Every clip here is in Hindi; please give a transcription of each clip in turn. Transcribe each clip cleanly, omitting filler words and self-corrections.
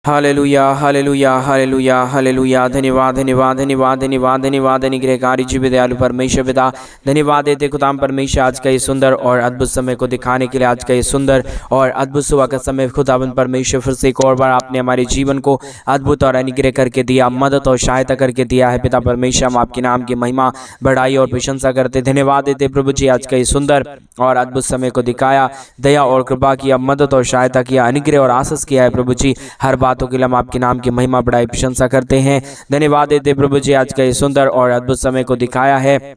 Hallelujah hallelujah hallelujah hallelujah. धन्यवाद धन्यवाद धन्यवाद धन्यवाद धन्यवाद अनुग्रहकारी जीव दयालु परमेश्वर पिता, धन्यवाद देते खुदाम परमेश्वर आज का ये सुंदर और अद्भुत समय को दिखाने के लिए। आज का ये सुंदर और अद्भुत सुबह का समय खुदावन परमेश्वर फिर से एक और बार आपने हमारे जीवन को अद्भुत और अनुग्रह करके दिया, मदद और सहायता करके दिया है। पिता परमेश्वर, हम आपके नाम की महिमा बढ़ाई और प्रशंसा करते धन्यवाद देते प्रभु जी। आज का ये सुंदर और अद्भुत समय को दिखाया, दया और कृपा किया, मदद और सहायता किया, अनुग्रह और आशीष किया है प्रभु जी। हर बातों के लिए हम आपके नाम की महिमा बढ़ाई प्रशंसा करते हैं, धन्यवाद देते प्रभु जी। आज का ये सुंदर और अद्भुत समय को दिखाया है,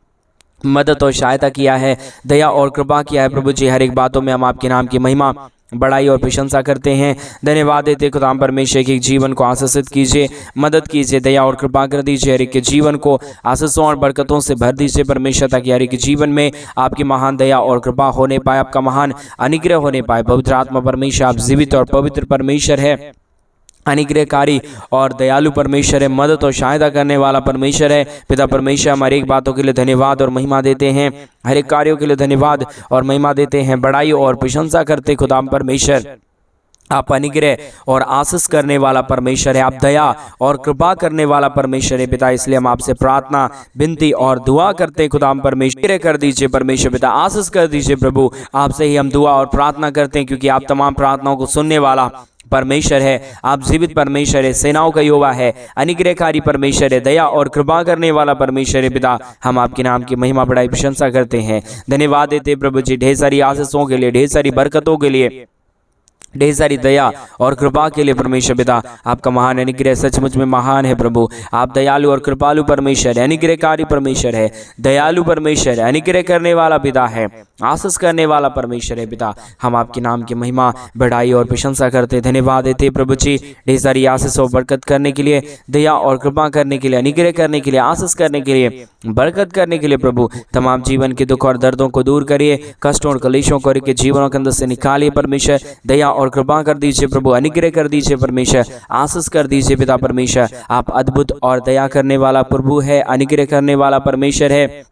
मदद और सहायता किया है, दया और कृपा किया है प्रभु जी। हर एक बातों में हम आपके नाम की महिमा बढ़ाई और प्रशंसा करते हैं, धन्यवाद देते खुदाम परमेश्वर के जीवन को आशीषित कीजिए, मदद कीजिए, दया और कृपा कर दीजिए। हर एक के जीवन को आशीषों और बरकतों से भर दीजिए परमेश्वर, ताकि हर एक के जीवन में आपकी महान दया और कृपा होने पाए, आपका महान अनुग्रह होने पाए। पवित्र आत्मा परमेश्वर, आप जीवित और पवित्र परमेश्वर है, अनुग्रहकारी और दयालु परमेश्वर है, मदद और सहायता करने वाला परमेश्वर है। पिता परमेश्वर, हमारे एक बातों के लिए धन्यवाद और महिमा देते हैं, हर एक कार्यों के लिए धन्यवाद और महिमा देते हैं, बड़ाई और प्रशंसा करते खुदाम परमेश्वर। आप अनुग्रह और आशीष करने वाला परमेश्वर है, आप दया और कृपा करने वाला परमेश्वर है पिता। इसलिए हम आपसे प्रार्थना, विनती और दुआ करते हैं खुदाम परमेश्वर, कर दीजिए परमेश्वर पिता, आशीष कर दीजिए प्रभु। आपसे ही हम दुआ और प्रार्थना करते हैं, क्योंकि आप तमाम प्रार्थनाओं को सुनने वाला परमेश्वर है, आप जीवित परमेश्वर है, सेनाओं का यहोवा है, अनुग्रहकारी परमेश्वर है, दया और कृपा करने वाला परमेश्वर है पिता। हम आपके नाम की महिमा बढ़ाई प्रशंसा करते हैं, धन्यवाद देते प्रभु जी। ढेर सारी आशीषों के लिए, ढेर सारी बरकतों के लिए, ढेर सारी दया और कृपा के लिए परमेश्वर पिता। आपका महान अनुग्रह सचमुच में महान है प्रभु। आप दयालु और कृपालु परमेश्वर है, अनुग्रहकारी परमेश्वर है, दयालु परमेश्वर है, अनुग्रह करने वाला पिता है, आशीष करने वाला परमेश्वर है पिता। हम आपके नाम की महिमा बढ़ाई और प्रशंसा करते, धन्यवाद देते प्रभु जी। ढेर सारी आशीष और बरकत करने के लिए, दया और कृपा करने के लिए, अनुग्रह करने के लिए, आशीष करने के लिए, बरकत करने के लिए प्रभु। तमाम जीवन के दुख और दर्दों को दूर करिए, कष्टों और कलेशों को के जीवनों के अंदर से निकालिए परमेश्वर। दया और कृपा कर दीजिए प्रभु, अनुग्रह कर दीजिए परमेश्वर, आशीष कर दीजिए पिता परमेश्वर। आप अद्भुत और दया करने वाला प्रभु है, अनुग्रह करने वाला परमेश्वर है,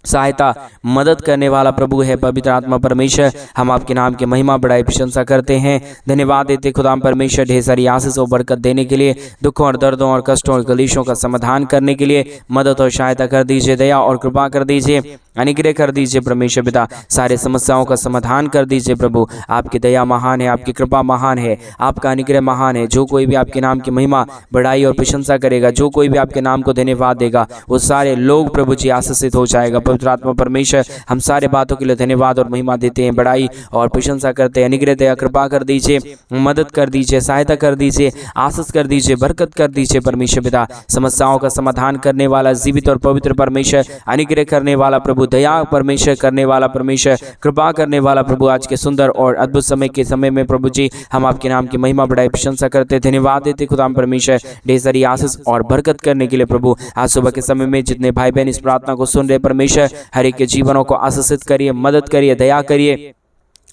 सहायता मदद करने वाला प्रभु है पवित्र आत्मा परमेश्वर। हम आपके नाम की महिमा बढ़ाई प्रशंसा करते हैं, धन्यवाद देते खुदाम परमेश्वर। ढेर सारी आशीष और बरकत देने के लिए, दुखों और दर्दों और कष्टों और कलेशों का समाधान करने के लिए मदद और सहायता कर दीजिए, दया और कृपा कर दीजिए, अनुग्रह कर दीजिए परमेश्वर पिता। सारे समस्याओं का समाधान कर दीजिए प्रभु। आपकी दया महान है, आपकी कृपा महान है, आपका अनुग्रह महान है। जो कोई भी आपके नाम की महिमा बढ़ाई और प्रशंसा करेगा, जो कोई भी आपके नाम को धन्यवाद देगा, वो सारे लोग प्रभु जी आशीषित हो जाएगा पवित्र आत्मा परमेश्वर। हम सारे बातों के लिए धन्यवाद और महिमा देते हैं, बढ़ाई और प्रशंसा करते हैं। अनुग्रह दया कृपा कर दीजिए, मदद कर दीजिए, सहायता कर दीजिए, आशीष कर दीजिए, बरकत कर दीजिए परमेश्वर पिता। समस्याओं का समाधान करने वाला जीवित और पवित्र परमेश्वर, अनुग्रह करने वाला प्रभु, दया परमेश्वर करने वाला परमेश्वर, कृपा करने वाला प्रभु। आज के सुंदर और अद्भुत समय के समय में प्रभु जी हम आपके नाम की महिमा बढ़ाई प्रशंसा करते, धन्यवाद देते खुदाम परमेश्वर। ढेर सारी आशीष और बरकत करने के लिए प्रभु। आज सुबह के समय में जितने भाई बहन इस प्रार्थना को सुन रहे परमेश्वर, हर एक के जीवनों को आशीषित करिए, मदद करिए, दया करिए,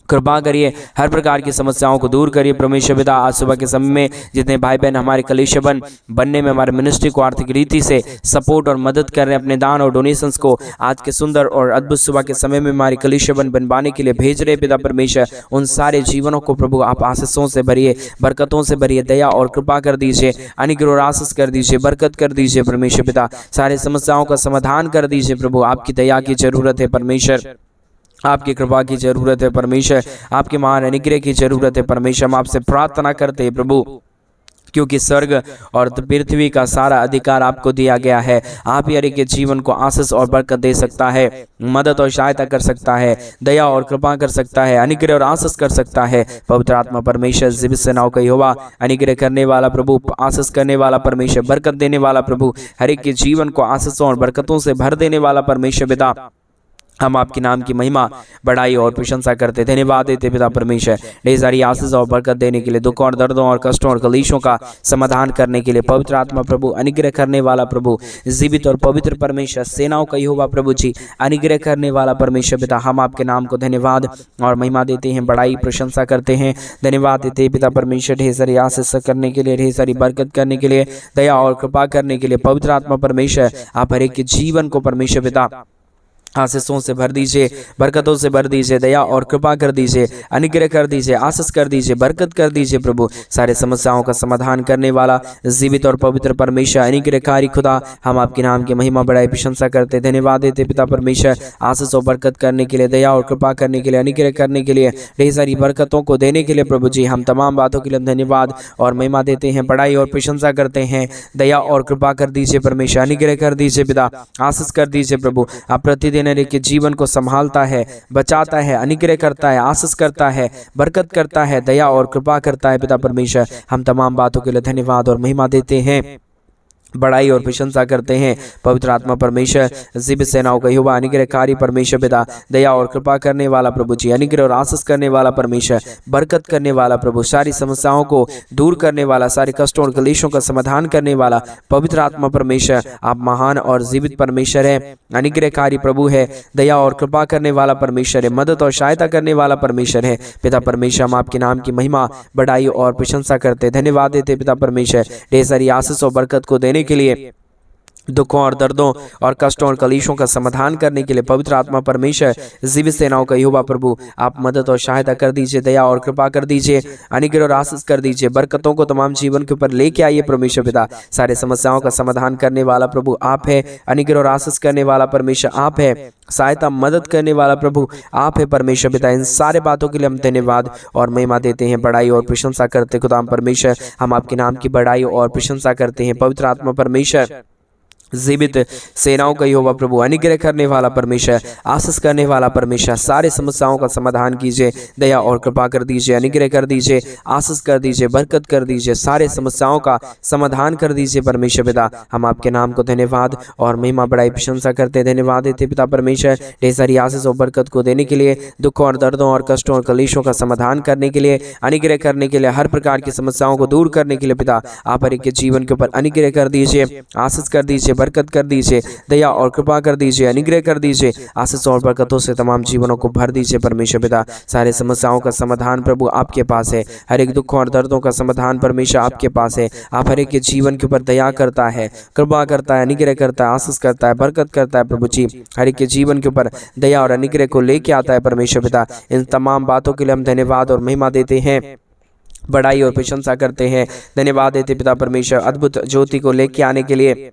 कृपा करिए, हर प्रकार की समस्याओं को दूर करिए परमेश्वर पिता। आज सुबह के समय में जितने भाई बहन हमारे कलीसिया बनने में, हमारे मिनिस्ट्री को आर्थिक रीति से सपोर्ट और मदद कर रहे हैं, अपने दान और डोनेशंस को आज के सुंदर और अद्भुत सुबह के समय में हमारे कलीसिया बनवाने के लिए भेज रहे पिता परमेश्वर, उन सारे जीवनों को प्रभु आप आशीषों से भरिए, बरकतों से भरिए, दया और कृपा कर दीजिए, अनुग्रह और आशीष कर दीजिए, बरकत कर दीजिए परमेश्वर पिता। सारे समस्याओं का समाधान कर दीजिए प्रभु। आपकी दया की जरूरत है परमेश्वर, आपकी कृपा की जरूरत है परमेश्वर, आपके महान अनुग्रह की जरूरत है परमेश्वर। हम आपसे प्रार्थना करते हैं प्रभु, क्योंकि स्वर्ग और पृथ्वी का सारा अधिकार आपको दिया गया है। आप ही हर एक के जीवन को आशीष और बरकत दे सकता है, मदद और सहायता कर सकता है, दया और कृपा कर सकता है, अनुग्रह और आशीष कर सकता है पवित्र आत्मा परमेश्वर। जीवित सेनाओं का यहोवा, अनुग्रह करने वाला प्रभु, आशीष करने वाला परमेश्वर, बरकत देने वाला प्रभु, हर एक के जीवन को आशीषों और बरकतों से भर देने वाला परमेश्वर पिता। हम आपके नाम की महिमा बढ़ाई और प्रशंसा करते, धन्यवाद देते पिता परमेश्वर। ढेर सारी आशीष और बरकत देने के लिए, दुखों और दर्दों और कष्टों और कलेशों का समाधान करने के लिए पवित्र आत्मा प्रभु, अनुग्रह करने वाला प्रभु, जीवित और पवित्र परमेश्वर, सेनाओं का यहोवा प्रभु जी, अनुग्रह करने वाला परमेश्वर पिता। हम आपके नाम को धन्यवाद और महिमा देते हैं, बढ़ाई प्रशंसा करते हैं, धन्यवाद देते हैं पिता परमेश्वर। ढेर सारी आशीष करने के लिए, ढेर सारी बरकत करने के लिए, दया और कृपा करने के लिए पवित्र आत्मा परमेश्वर। आप हर एक के जीवन को परमेश्वर पिता आशीषों से भर दीजिए, बरकतों से भर दीजिए, दया और कृपा कर दीजिए, अनुग्रह कर दीजिए, आशीष कर दीजिए, बरकत कर दीजिए प्रभु। सारे समस्याओं का समाधान करने वाला जीवित और पवित्र परमेश्वर, अनुग्रहकारी खुदा, हम आपके नाम की महिमा बड़ाई प्रशंसा करते, धन्यवाद देते पिता परमेश्वर, आशीष और बरकत करने के लिए, दया और कृपा करने के लिए, अनुग्रह करने के लिए, ढेर सारी बरकतों को देने के लिए प्रभु जी। हम तमाम बातों के लिए धन्यवाद और महिमा देते हैं, बड़ाई और प्रशंसा करते हैं। दया और कृपा कर दीजिए परमेश्वर, अनुग्रह कर दीजिए पिता, आशीष कर दीजिए प्रभु। आप प्रतिदिन के जीवन को संभालता है, बचाता है, अनुग्रह करता है, आशीष करता है, बरकत करता है, दया और कृपा करता है पिता परमेश्वर। हम तमाम बातों के लिए धन्यवाद और महिमा देते हैं, बड़ाई और प्रशंसा करते हैं। पवित्र आत्मा परमेश्वर, जीवित सेनाओं का यहोवा, अनुग्रहकारी परमेश्वर पिता, दया और कृपा करने वाला प्रभु जी, अनुग्रह और आशीष करने वाला परमेश्वर, बरकत करने वाला प्रभु, सारी समस्याओं को दूर करने वाला, सारे कष्टों और क्लेशों का समाधान करने वाला पवित्र आत्मा परमेश्वर, आप महान और जीवित परमेश्वर है, अनुग्रहकारी प्रभु है, दया और कृपा करने वाला परमेश्वर है, मदद और सहायता करने वाला परमेश्वर है पिता परमेश्वर। हम आपके नाम की महिमा, बड़ाई और प्रशंसा करते, धन्यवाद देते पिता परमेश्वर, ढेर सारी आशीष और बरकत को देने के लिए, दुखों और दर्दों और कष्टों और कलेशों का समाधान करने के लिए पवित्र आत्मा परमेश्वर, जीवित सेनाओं का यहोवा प्रभु, आप मदद और सहायता कर दीजिए, दया और कृपा कर दीजिए, अनुग्रह और आशीष कर दीजिए, बरकतों को तमाम जीवन के ऊपर लेके आइए परमेश्वर पिता। सारे समस्याओं का समाधान करने वाला प्रभु आप है, अनुग्रह और आशीष करने वाला परमेश्वर आप है, सहायता मदद करने वाला प्रभु आप है परमेश्वर पिता। इन सारे बातों के लिए हम धन्यवाद और महिमा देते हैं, बड़ाई और प्रशंसा करते खुदाम परमेश्वर। हम आपके नाम की बड़ाई और प्रशंसा करते हैं पवित्र आत्मा परमेश्वर, जीवित सेनाओं का यहोवा प्रभु, अनुग्रह करने वाला परमेश्वर, आशीष करने वाला परमेश्वर, सारे समस्याओं का समाधान कीजिए, दया और कृपा कर दीजिए, अनुग्रह कर दीजिए, आशीष कर दीजिए, बरकत कर दीजिए, सारे समस्याओं का समाधान कर दीजिए परमेश्वर पिता। हम आपके नाम को धन्यवाद और महिमा बड़ाई प्रशंसा करते, धन्यवाद देते पिता परमेश्वर, ढेर सारी आशीष और बरकत को देने के लिए, दुखों और दर्दों और कष्टों और कलेशों का समाधान करने के लिए, अनुग्रह करने के लिए, हर प्रकार की समस्याओं को दूर करने के लिए पिता आप हर एक के जीवन के ऊपर अनुग्रह कर दीजिए, आशीष कर दीजिए, बरकत कर दीजिए, दया और कृपा कर दीजिए, अनुग्रह कर दीजिए, आशीष और बरकतों से तमाम जीवनों को भर दीजिए परमेश्वर पिता। सारे समस्याओं का समाधान प्रभु आपके पास है, हर एक दुखों और दर्दों का समाधान परमेश्वर आपके पास है। आप हर एक के जीवन के ऊपर दया करता है, कृपा करता है, अनुग्रह करता है, आशीष करता है, बरकत करता है प्रभु जी, हर एक के जीवन के ऊपर दया और अनुग्रह को लेके आता है परमेश्वर पिता। इन तमाम बातों के लिए हम धन्यवाद और महिमा देते हैं, बड़ाई और प्रशंसा करते हैं, धन्यवाद देते पिता परमेश्वर, अद्भुत ज्योति को लेके आने के लिए,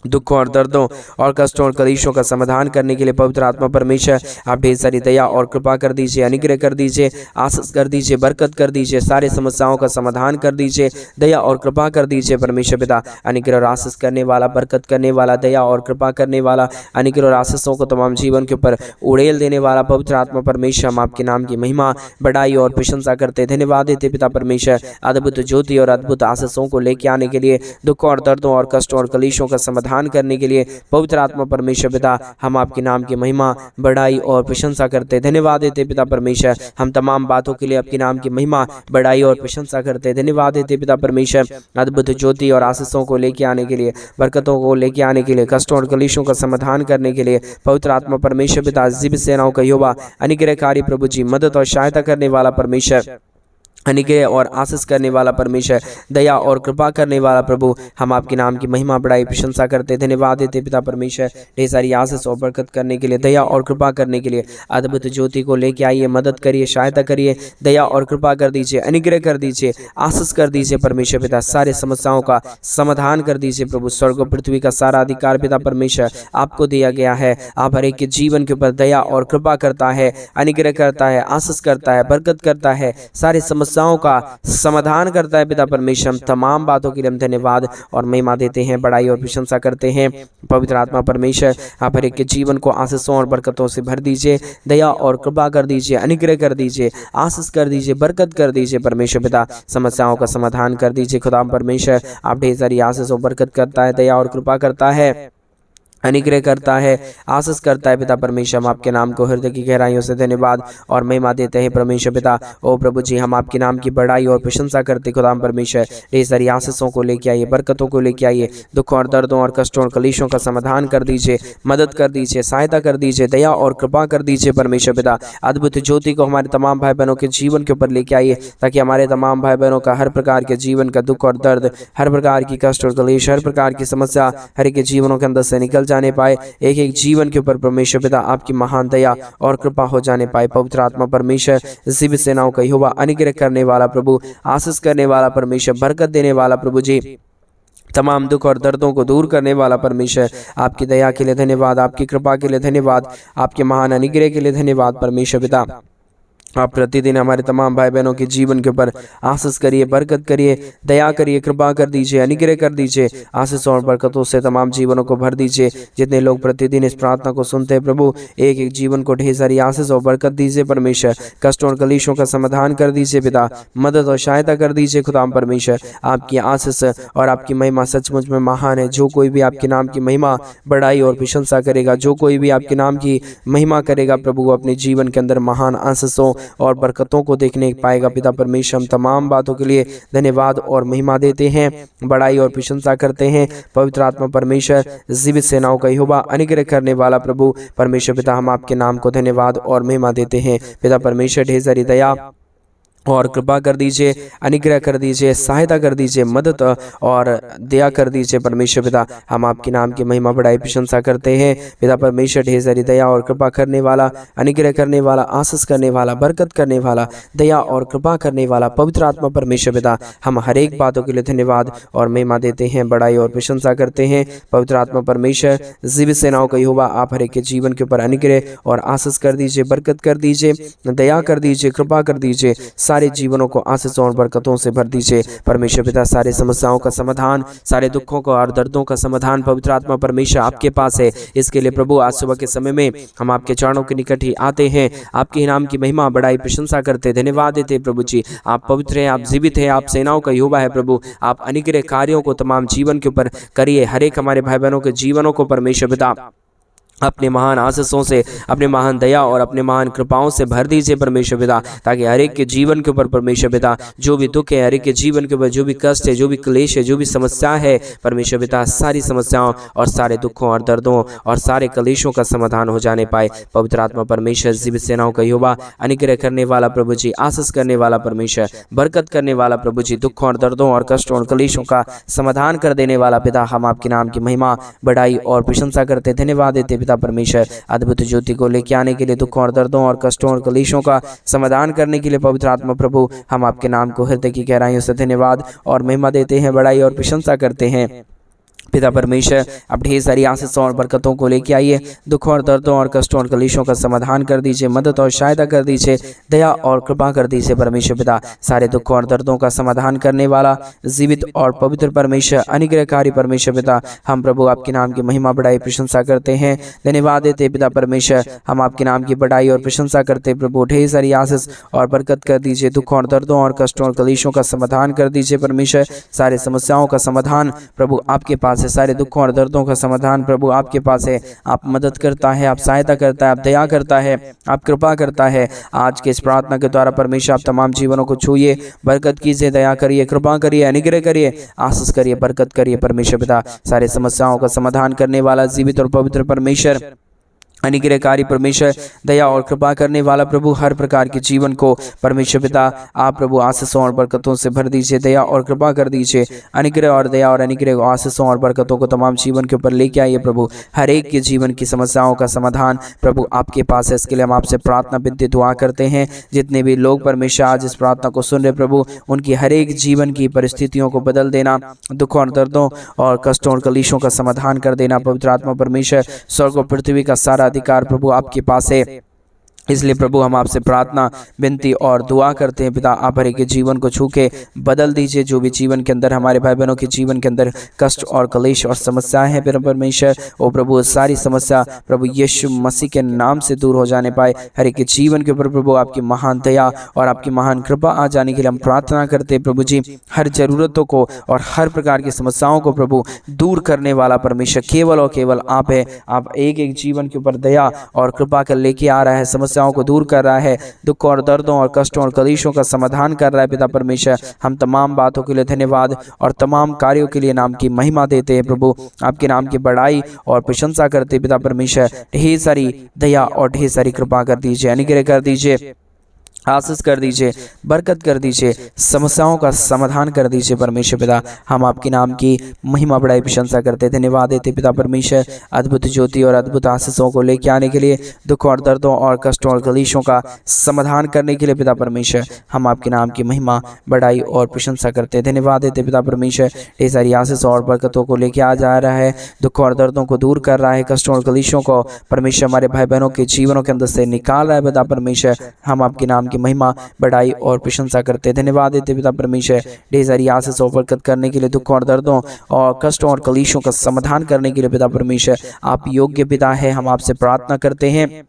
दुखों और दर्दों और कष्टों और कलेशों का समाधान करने के लिए पवित्र आत्मा परमेश्वर आप ढेर सारी दया और कृपा कर दीजिए, अनुग्रह कर दीजिए, आशीष कर दीजिए, बरकत कर दीजिए, सारे समस्याओं का समाधान कर दीजिए, दया और कृपा कर दीजिए परमेश्वर पिता। अनुग्रह और आशीष करने वाला, बरकत करने वाला, दया और कृपा करने वाला, अनुग्रह और आशीषों को तमाम जीवन के ऊपर उड़ेल देने वाला पवित्र आत्मा परमेश्वर, हम आपके नाम की महिमा, बड़ाई और प्रशंसा करते, धन्यवाद देते पिता परमेश्वर, अद्भुत ज्योति और अद्भुत आशीषों को लेके आने के लिए, दुखों और दर्दों और कष्टों और कलेशों का समाधान करने के लिए पवित्र आत्मा परमेश्वर पिता हम आपके नाम की महिमा, बड़ाई और प्रशंसा करते, धन्यवाद देते पिता परमेश्वर। हम तमाम बातों के लिए आपके नाम की महिमा, बड़ाई और प्रशंसा करते, धन्यवाद देते पिता परमेश्वर। अद्भुत ज्योति और आशीषों को लेके आने के लिए, बरकतों को लेके आने के लिए, कष्टों और कलेशों का समाधान करने के लिए पवित्र आत्मा परमेश्वर पिता, जीवित सेनाओं का यहोवा, अनुग्रहकारी प्रभु जी, मदद और सहायता करने वाला परमेश्वर, अनुग्रह और आशीष करने वाला परमेश्वर, दया और कृपा करने वाला प्रभु, हम आपके नाम की महिमा, बड़ाई प्रशंसा करते, धन्यवाद देते पिता परमेश्वर। ढेर सारी आशीष और बरकत करने के लिए, दया और कृपा करने के लिए, अद्भुत ज्योति को लेके आइए, मदद करिए, सहायता करिए, दया और कृपा कर दीजिए, अनुग्रह कर दीजिए, आशीष कर दीजिए परमेश्वर पिता। सारे समस्याओं का समाधान कर दीजिए प्रभु। स्वर्ग और पृथ्वी का सारा अधिकार पिता परमेश्वर आपको दिया गया है। आप हर एक के जीवन के ऊपर दया और कृपा करता है, अनुग्रह करता है, आशीष करता है, बरकत करता है, सारे समस्याओं का समाधान करता है पिता परमेश्वर। हम तमाम बातों के लिए हम धन्यवाद और महिमा देते हैं, बड़ाई और प्रशंसा करते हैं पवित्र आत्मा परमेश्वर। आप हर एक के जीवन को आशीषों और बरकतों से भर दीजिए, दया और कृपा कर दीजिए, अनुग्रह कर दीजिए, आशीष कर दीजिए, बरकत कर दीजिए परमेश्वर पिता। समस्याओं का समाधान कर दीजिए खुदा परमेश्वर। आप ढेर सारी आशीष और बरकत करता है, दया और कृपा करता है, अनुग्रह करता है, आशीष करता है पिता परमेश्वर। हम आपके नाम को हृदय की गहराइयों से धन्यवाद और महिमा देते हैं परमेश्वर पिता। ओ प्रभु जी, हम आपके नाम की बड़ाई और प्रशंसा करते खुदा परमेश्वर। ढेर सारी आशीषों को लेके आइए, बरकतों को लेके आइए, दुखों और दर्दों और कष्टों और कलेशों का समाधान कर दीजिए, मदद कर दीजिए, सहायता कर दीजिए, दया और कृपा कर दीजिए परमेश्वर पिता। अद्भुत ज्योति को हमारे तमाम भाई बहनों के जीवन के ऊपर लेके आइए, ताकि हमारे तमाम भाई बहनों का हर प्रकार के जीवन का दुख और दर्द, हर प्रकार की कष्ट और कलेश, हर प्रकार की समस्या हर एक के जीवनों के अंदर से निकल जाए जाने पाए, एक एक जीवन के ऊपर परमेश्वर पिता आपकी महान दया और कृपा हो जाने पाए। पवित्र आत्मा परमेश्वर, जीवित सेनाओं का यहोवा, अनुग्रह करने वाला प्रभु, आशीष करने वाला परमेश्वर, बरकत देने वाला प्रभु जी, तमाम दुख और दर्दों को दूर करने वाला परमेश्वर, आपकी दया के लिए धन्यवाद, आपकी कृपा के लिए धन्यवाद, आपके महान अनुग्रह के लिए धन्यवाद परमेश्वर पिता। आप प्रतिदिन हमारे तमाम भाई बहनों के जीवन के ऊपर आशीष करिए, बरकत करिए, दया करिए, कृपा कर दीजिए, अनुग्रह कर दीजिए, आशीष और बरकतों से तमाम जीवनों को भर दीजिए। जितने लोग प्रतिदिन इस प्रार्थना को सुनते हैं प्रभु, एक एक जीवन को ढेर सारी आशीष और बरकत दीजिए परमेश्वर। कष्टों और कलेशों का समाधान कर दीजिए पिता, मदद और सहायता कर दीजिए खुदाम परमेश्वर। आपकी आशीष और आपकी महिमा सचमुच में महान है। जो कोई भी आपके नाम की महिमा, बड़ाई और प्रशंसा करेगा, जो कोई भी आपके नाम की महिमा करेगा प्रभु, अपने जीवन के अंदर महान आशीषों और बरकतों को देखने पाएगा पिता परमेश्वर। हम तमाम बातों के लिए धन्यवाद और महिमा देते हैं, बड़ाई और प्रशंसा करते हैं। पवित्र आत्मा परमेश्वर, जीवित सेनाओं का यहोवा, अनुग्रह करने वाला प्रभु परमेश्वर पिता, हम आपके नाम को धन्यवाद और महिमा देते हैं पिता परमेश्वर। ढेर सारी दया और कृपा कर दीजिए, अनुग्रह कर दीजिए, सहायता कर दीजिए, मदद और दया कर दीजिए परमेश्वर पिता। हम आपके नाम की महिमा बड़ाई प्रशंसा करते हैं पिता परमेश्वर। ढेर सारी दया और कृपा करने वाला, अनुग्रह करने वाला, आशीष करने वाला, बरकत करने वाला, दया और कृपा करने वाला पवित्र आत्मा परमेश्वर पिता, हम हर एक बातों के लिए धन्यवाद और महिमा देते हैं, बड़ाई और प्रशंसा करते हैं पवित्र आत्मा परमेश्वर। जीवित सेनाओं का यहोवा, आप हर एक के जीवन के ऊपर अनुग्रह और आशीष कर दीजिए, बरकत कर दीजिए, दया कर दीजिए, कृपा कर दीजिए, सारे जीवनों को आशीषों और बरकतों से भर दीजिए परमेश्वर पिता। सारे समस्याओं का समाधान, सारे दुखों का और दर्दों का समाधान पवित्र आत्मा परमेश्वर आपके पास है। इसके लिए प्रभु आज सुबह के समय में हम आपके चरणों के निकट ही आते हैं, आपके नाम की महिमा, बड़ाई, प्रशंसा करते, धन्यवाद देते प्रभु जी। आप पवित्र हैं, आप जीवित हैं, आप सेनाओं का यहोवा है प्रभु। आप अनुग्रह कार्यों को तमाम जीवन के ऊपर करिए, हर एक हमारे भाई बहनों के जीवनों को परमेश्वर पिता अपने महान आशीषों से, अपने महान दया और अपने महान कृपाओं से भर दीजिए परमेश्वर पिता, ताकि हर एक के जीवन के ऊपर परमेश्वर पिता जो भी दुख है, हर एक के जीवन के ऊपर जो भी कष्ट है, जो भी क्लेश है, जो भी समस्या है परमेश्वर पिता, सारी समस्याओं और सारे दुखों और दर्दों और सारे क्लेशों का समाधान हो जाने पाए पवित्र आत्मा परमेश्वर। जीवित सेनाओं का यहोवा, अनुग्रह करने वाला प्रभु जी, आशीष करने वाला परमेश्वर, बरकत करने वाला प्रभु जी, दुखों और दर्दों और कष्टों और क्लेशों का समाधान कर देने वाला पिता, हम आपके नाम की महिमा, बड़ाई और प्रशंसा करते, धन्यवाद देते पिता परमेश्वर। अद्भुत ज्योति को लेके आने के लिए, दुखों और दर्दों और कष्टों और क्लेशों का समाधान करने के लिए पवित्र आत्मा प्रभु, हम आपके नाम को हृदय की गहराइयों से धन्यवाद और महिमा देते हैं, बड़ाई और प्रशंसा करते हैं पिता परमेश्वर। अब ढेर सारी आशीषों और बरकतों को लेके आइए, दुखों और दर्दों और कष्टों और क्लेशों का समाधान कर दीजिए, मदद और सहायता कर दीजिए, दया और कृपा कर दीजिए परमेश्वर पिता। सारे दुखों और दर्दों का समाधान करने वाला जीवित और पवित्र परमेश्वर, अनुग्रहकारी परमेश्वर पिता, हम प्रभु आपके नाम की महिमा, बड़ाई, प्रशंसा करते हैं, धन्यवाद देते पिता परमेश्वर। हम आपके नाम की बड़ाई और प्रशंसा करते प्रभु। ढेर सारी आशीष और बरकत कर दीजिए, दुखों और दर्दों और कष्टों और क्लेशों का समाधान कर दीजिए परमेश्वर। सारे समस्याओं का समाधान प्रभु आपके पास है, सारे दुखों और दर्दों का समाधान प्रभु आपके पास है। आप मदद करता है, आप सहायता करता है, आप दया करता है, आप कृपा करता है। आज के इस प्रार्थना के द्वारा परमेश्वर आप तमाम जीवनों को छूइए, बरकत कीजिए, दया करिए, कृपा करिए, अनुग्रह करिए, आशीष करिए, बरकत करिए परमेश्वर पिता। सारे समस्याओं का समाधान करने वाला जीवित और पवित्र परमेश्वर, अनुग्रहकारी परमेश्वर, दया और कृपा करने वाला प्रभु, हर प्रकार के जीवन को परमेश्वर पिता आप प्रभु आशीषों और बरकतों से भर दीजिए, दया और कृपा कर दीजिए, अनुग्रह और दया और अनुग्रह आशीषों और बरकतों को तमाम जीवन के ऊपर लेके आइए प्रभु। हर एक के जीवन की समस्याओं का समाधान प्रभु आपके पास है। इसके लिए हम आपसे प्रार्थना विनती दुआ करते हैं। जितने भी लोग परमेश्वर आज इस प्रार्थना को सुन रहे प्रभु, उनकी हर एक जीवन की परिस्थितियों को बदल देना, दुखों और दर्दों और कष्टों और क्लेशों का समाधान कर देना पवित्र आत्मा परमेश्वर। स्वर्ग और पृथ्वी का सारा अधिकार प्रभु आपके पास है। इसलिए प्रभु हम आपसे प्रार्थना, विनती और दुआ करते हैं पिता, आप हर एक के जीवन को छू के बदल दीजिए। जो भी जीवन के अंदर, हमारे भाई बहनों के जीवन के अंदर कष्ट और क्लेश और समस्याएं हैं परमेश्वर, ओ प्रभु सारी समस्या प्रभु यीशु मसीह के नाम से दूर हो जाने पाए। हर एक के जीवन के ऊपर प्रभु आपकी महान दया और आपकी महान कृपा आ जाने के लिए हम प्रार्थना करते हैं प्रभु जी। हर जरूरतों को और हर प्रकार की समस्याओं को प्रभु दूर करने वाला परमेश्वर केवल और केवल आप है। आप एक एक जीवन के ऊपर दया और कृपा कर लेके आ रहा है, समस्याओं को दूर कर रहा है, दुख और दर्दों और कष्टों और क्लेशों का समाधान कर रहा है पिता परमेश्वर। हम तमाम बातों के लिए धन्यवाद और तमाम कार्यों के लिए नाम की महिमा देते हैं प्रभु। आपके नाम की बड़ाई और प्रशंसा करते पिता परमेश्वर। ढेर सारी दया और ढेर सारी कृपा कर दीजिए, अनुग्रह कर दीजिए, आशीष कर दीजिए, बरकत कर दीजिए, समस्याओं का समाधान कर दीजिए परमेश्वर पिता। हम आपके नाम की महिमा बड़ाई प्रशंसा करते, धन्यवाद देते पिता परमेश्वर, अद्भुत ज्योति और अद्भुत आशीषों को लेके आने के लिए, दुख और दर्दों और कष्टों और कलेशों का समाधान करने के लिए पिता परमेश्वर। हम आपके नाम की महिमा बड़ाई और प्रशंसा करते, धन्यवाद देते पिता परमेश्वर। ढेर सारी आशीष और बरकतों को लेके आ जा रहा है, दुख और दर्दों को दूर कर रहा है, कष्टों और कलेशों को परमेश्वर हमारे भाई बहनों के जीवनों के अंदर से निकाल रहा है पिता परमेश्वर। हम आपके नाम की महिमा बड़ाई और प्रशंसा करते, धन्यवाद देते पिता परमेश्वर। ढेर सारी आशीष और बरकत करने के लिए, दुख और दर्दों और कष्टों और कलेशों का समाधान करने के लिए पिता परमेश्वर। आप योग्य पिता है, हम आपसे प्रार्थना करते हैं,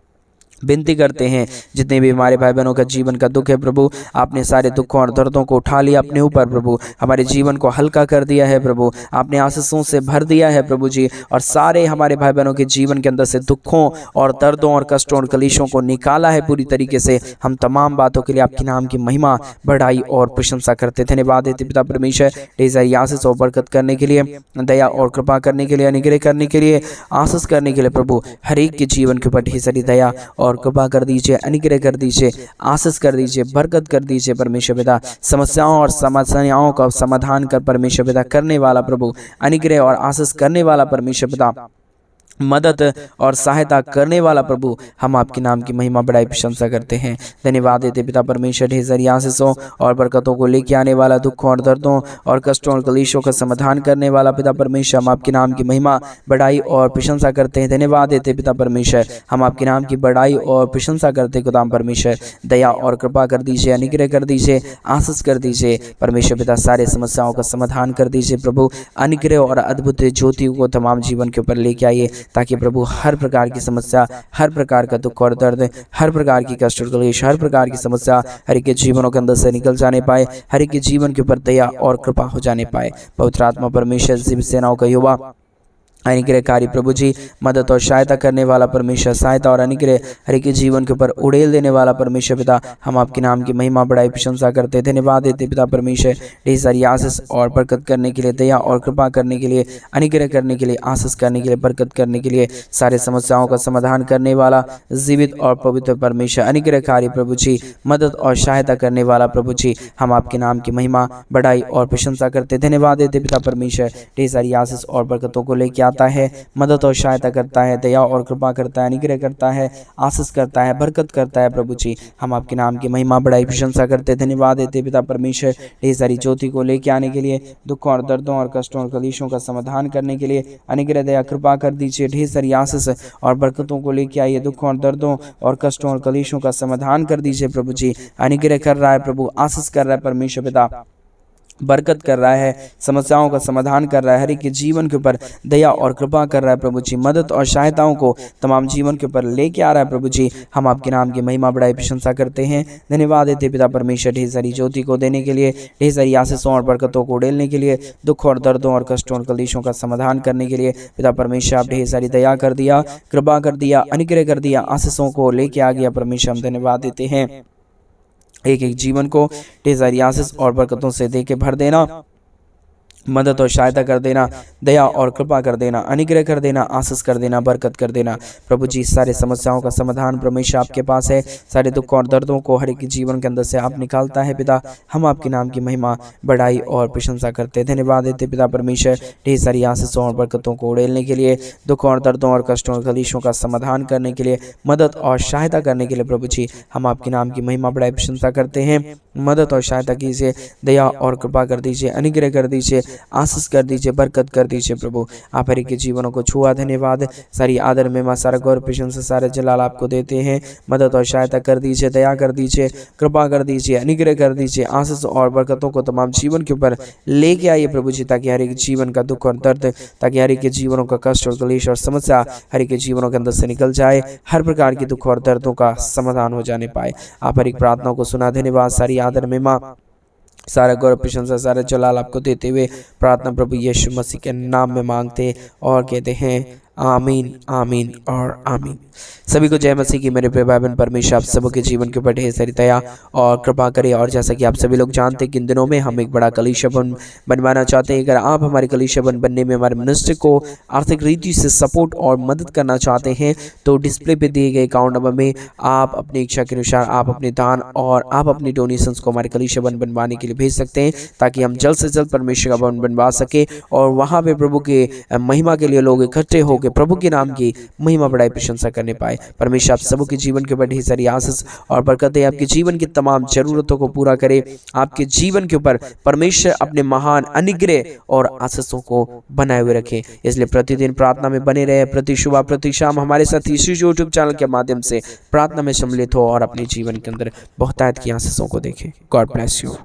विनती करते हैं। जितने भी हमारे भाई बहनों का जीवन का दुख है प्रभु, आपने सारे दुखों और दर्दों को उठा लिया अपने ऊपर प्रभु, हमारे जीवन को हल्का कर दिया है प्रभु, आपने आशीषों से भर दिया है प्रभु जी, और सारे हमारे भाई बहनों के जीवन के अंदर से दुखों और दर्दों और कष्टों और कलेशों को निकाला है पूरी तरीके से। हम तमाम बातों के लिए आपके नाम की महिमा बढ़ाई और प्रशंसा करते, धन्यवाद देते पिता परमेश्वर। ढेर सारी आशीष और बरकत करने के लिए, दया और कृपा करने के लिए, अनुग्रह करने के लिए, आशीष करने के लिए प्रभु, हर एक के जीवन के ऊपर ढेर सारी दया और कृपा कर दीजिए, अनुग्रह कर दीजिए, आशीष कर दीजिए, बरकत कर दीजिए परमेश्वर पिता। समस्याओं और समस्याओं का समाधान कर परमेश्वर पिता करने वाला प्रभु, अनुग्रह और आशीष करने वाला परमेश्वर पिता, मदद और सहायता करने वाला प्रभु, हम आपके नाम की महिमा बड़ाई प्रशंसा करते हैं, धन्यवाद देते पिता परमेश्वर। ढेर सारी आशीषों और बरकतों को लेके आने वाला, दुखों और दर्दों और कष्टों और कलेशों का समाधान करने वाला पिता परमेश्वर, हम आपके नाम की महिमा बड़ाई और प्रशंसा करते हैं, धन्यवाद देते पिता परमेश्वर। हम आपके नाम की बड़ाई और प्रशंसा करते खुदाम परमेश्वर, दया और कृपा कर दीजिए, अनुग्रह कर दीजिए, आशीष कर दीजिए परमेश्वर पिता। सारे समस्याओं का समाधान कर दीजिए प्रभु, अनुग्रह और अद्भुत ज्योति को तमाम जीवन के ऊपर लेके आइए, ताकि प्रभु हर प्रकार की समस्या, हर प्रकार का दुख और दर्द, हर प्रकार की कष्ट और क्लेश, हर प्रकार की समस्या हर एक के जीवनों के अंदर से निकल जाने पाए, हर एक के जीवन के ऊपर दया और कृपा हो जाने पाए। पवित्र आत्मा परमेश्वर, शिव सेनाओं का युवा अनुग्रहकारी प्रभु जी, मदद और सहायता करने वाला परमेश्वर, सहायता और अनुग्रह हर एक के जीवन के ऊपर उड़ेल देने वाला परमेश्वर पिता, हम आपके नाम की महिमा बड़ाई प्रशंसा करते, धन्यवाद देते पिता परमेश्वर। ढेर सारी आशीष और बरकत करने के लिए, दया और कृपा करने के लिए, अनुग्रह करने के लिए, आशीष करने के लिए, बरकत करने के लिए, सारे समस्याओं का समाधान करने वाला जीवित और पवित्र परमेश्वर, अनुग्रहकारी प्रभु जी, मदद और सहायता करने वाला प्रभु जी, हम आपके नाम की महिमा बड़ाई और प्रशंसा करते, धन्यवाद देते पिता परमेश्वर। ढेर सारी आशीष और बरकतों को लेकर आता है, मदद और सहायता करता है, दया और कृपा करता है, अनुग्रह करता है, आशीष करता है, बरकत करता है प्रभु जी, हम आपके नाम की महिमा बड़ाई प्रशंसा करते, धन्यवाद देते पिता परमेश्वर। ढेर सारी ज्योति को लेके आने के लिए, दुखों और दर्दों और कष्टों और कलेशों का समाधान करने के लिए, अनुग्रह दया कृपा कर दीजिए। ढेर सारी आशीष और बरकतों को लेके आइए, दुखों और दर्दों और कष्टों और कलेशों का समाधान कर दीजिए प्रभु जी, अनुग्रह कर रहा है प्रभु, आशीष कर रहा है परमेश्वर पिता, बरकत कर रहा है, समस्याओं का समाधान कर रहा है, हर एक के जीवन के ऊपर दया और कृपा कर रहा है प्रभु जी, मदद और सहायताओं को तमाम जीवन के ऊपर लेके आ रहा है प्रभु जी, हम आपके नाम की महिमा बड़ाई प्रशंसा करते हैं, धन्यवाद देते पिता परमेश्वर। ढेर सारी ज्योति को देने के लिए, ढेर सारी आशीषों और बरकतों को उड़ेलने के लिए, दुख और दर्दों और कष्टों और कलेशों का समाधान करने के लिए पिता परमेश्वर, आप ढेर सारी दया कर दिया, कृपा कर दिया, अनुग्रह कर दिया, आशीषों को लेके आ गया परमेश्वर, हम धन्यवाद देते हैं। एक एक जीवन को ढेर सारी आशीष और बरकतों से दे के भर देना, मदद और सहायता कर देना, दया और कृपा कर देना, अनुग्रह कर देना, आशीष कर देना, बरकत कर देना प्रभु जी। सारे समस्याओं का समाधान परमेश्वर आपके पास है, सारे दुख और दर्दों को हर एक जीवन के अंदर से आप निकालता है पिता, हम आपके नाम की महिमा बड़ाई और प्रशंसा करते हैं, धन्यवाद देते पिता परमेश्वर। ढेर सारी आशीषों और बरकतों को उड़ेलने के लिए, दुख और दर्दों और कष्टों और कलेशों का समाधान करने के लिए, मदद और सहायता करने के लिए प्रभु जी, हम आपके नाम की महिमा बड़ाई प्रशंसा करते हैं, मदद और सहायता कीजिए, दया और कृपा कर दीजिए, अनुग्रह कर दीजिए, आशीष कर दीजिए, बरकत कर दीजिए प्रभु। आप हर एक के जीवनों को छुआ, धन्यवाद। सारी आदर में सारा गौरव प्रशंसा सारे जलाल आपको देते हैं, मदद और सहायता कर दीजिए, दया कर दीजिए, कृपा कर दीजिए, अनुग्रह कर दीजिए, आशीष और बरकतों को तमाम जीवन के ऊपर लेके आइए प्रभु जी, ताकि हर एक जीवन का दुख और दर्द, ताकि हर एक के जीवनों का कष्ट और क्लेश और समस्या हर एक के जीवनों के अंदर से निकल जाए, हर प्रकार की दुख और दर्दों का समाधान हो जाने पाए। आप हर एक प्रार्थनाओं को सुना, धन्यवाद। सारी आदर में सारा गौरव प्रशंसा सारा जलाल आपको देते हुए प्रार्थना प्रभु यीशु मसीह के नाम में मांगते और कहते हैं आमीन, आमीन और आमीन। सभी को जय मसीह की। मेरे प्रिय भाई बहन, परमेश्वर आप सबके जीवन के ऊपर ढेर सारी दया और कृपा करे। और जैसा कि आप सभी लोग जानते हैं कि इन दिनों में हम एक बड़ा कलीसिया बनवाना चाहते हैं। अगर आप हमारे कलीसिया बनने में हमारे मिनिस्ट्री को आर्थिक रीति से सपोर्ट और मदद करना चाहते हैं तो डिस्प्ले पे दिए गए अकाउंट नंबर में आप अपनी इच्छा के अनुसार आप अपने दान और आप अपनी डोनेशंस को हमारे कलीसिया बनवाने के लिए भेज सकते हैं, ताकि हम जल्द से जल्द परमेश्वर का भवन बनवा सके और वहाँ पे प्रभु के महिमा के लिए लोग इकट्ठे होकर प्रभु के नाम की महिमा बढ़ाई प्रशंसा करने पाए। परमेश्वर आप सबों के जीवन के ऊपर ढेर सारी आशीष और बरकतें, आपके जीवन की तमाम जरूरतों को पूरा करे। आपके जीवन के ऊपर परमेश्वर अपने महान अनुग्रह और आशीषों को बनाए हुए रखे। इसलिए प्रतिदिन प्रार्थना में बने रहे। प्रति सुबह प्रति शाम हमारे साथ इसी यूट्यूब चैनल के माध्यम से प्रार्थना में सम्मिलित हो और अपने जीवन के अंदर बहुतायत की आशीषों को देखें। God bless you.